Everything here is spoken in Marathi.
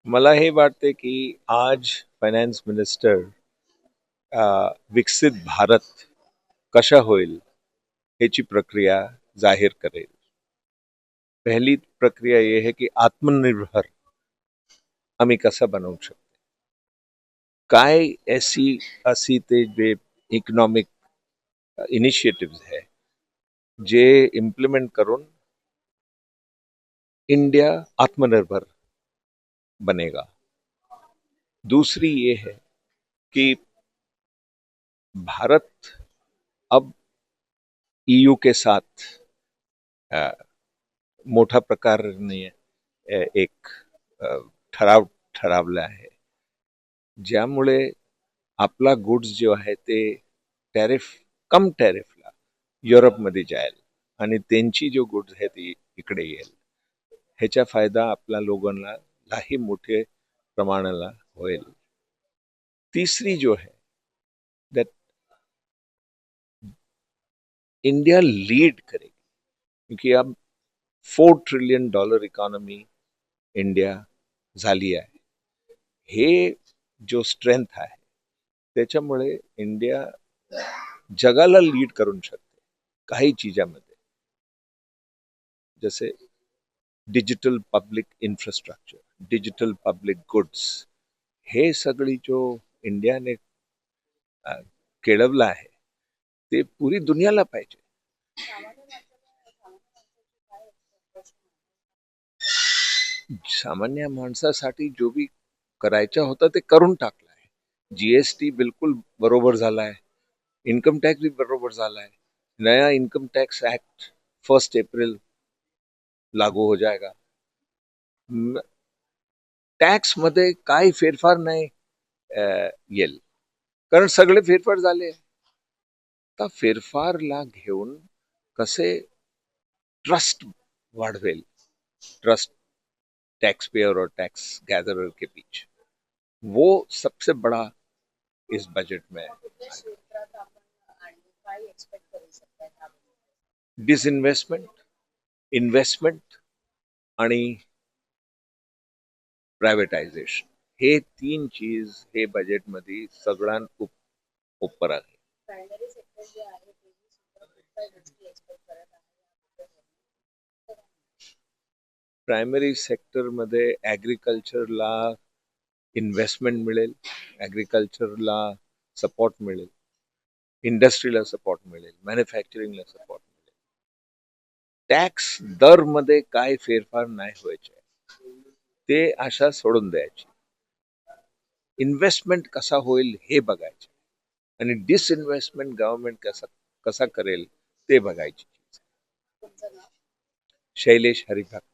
मला हे वाटते की आज फायनान्स मिनिस्टर विकसित भारत कशा होईल ह्याची प्रक्रिया जाहीर करेल. पहिली प्रक्रिया ये है की आत्मनिर्भर आम्ही कसं बनवू शकतो. काय अशी ते जे इकॉनॉमिक इनिशिएटिव्ह है जे इम्प्लिमेंट करून इंडिया आत्मनिर्भर बनेगा. दूसरी ये है कि भारत अब ईयू के साथ अ, मोठ्या प्रकाराने एक अ, ठराव ठरावला आहे, ज्यामुळे आपला गुड्स जो आहे ते टॅरिफ कम टॅरिफला युरोपमध्ये जाईल आणि त्यांची जो गुड्स आहे ती इकडे येईल. ह्याचा फायदा आपल्या लोकांना लाही मोठे प्रमाणाला होईल. तीसरी जो है दैट इंडिया लीड करेगी, क्योंकि अब $4 ट्रिलियन इकॉनॉमी इंडिया झाली आहे. हे जो स्ट्रेंथ आहे त्याच्यामुळे इंडिया जगाला लीड करू शकते काही चीजामध्ये, जसे digital public infrastructure, digital public goods, हे सगळी जो इंडियाने अ, केळवलं आहे ते पुरी दुनियाला पाहिजे. सामान्य माणसासाठी जो भी करायचं होतं ते करून टाकलं आहे. जीएसटी बिल्कुल बरोबर झाला आहे, इनकम टॅक्स भी बरोबर झाला है. नया इनकम टैक्स एक्ट 1 अप्रैल लागू हो जाएगा. टॅक्स मध्ये काही फेरफार नाही येईल, कारण सगळे फेरफार झाले. त्या फेरफारला घेऊन कसे ट्रस्ट वाढवेल, ट्रस्ट टैक्स पेयर और टैक्स गैदरर के बीच, वो सबसे बड़ा इस बजट में डिसइन्व्हेस्टमेंट, इन्व्हेस्टमेंट आणि प्रायव्हेटायझेशन, हे तीन चीज हे बजेटमध्ये सगळ्यात ऊपर आहे. प्रायमरी सेक्टरमध्ये ॲग्रिकल्चरला इन्व्हेस्टमेंट मिळेल, ॲग्रिकल्चरला सपोर्ट मिळेल, इंडस्ट्रीला सपोर्ट मिळेल, मॅन्युफॅक्चरिंगला सपोर्ट मिळेल. टॅक्स दरमध्ये काय फेरफार नाही व्हायचे, ते आशा सोडून द्यायची. इन्व्हेस्टमेंट कसा होईल हे बघायचे आणि डिसइन्व्हेस्टमेंट गव्हर्नमेंट कसा करेल ते बघायची. शैलेश हरिभक्त.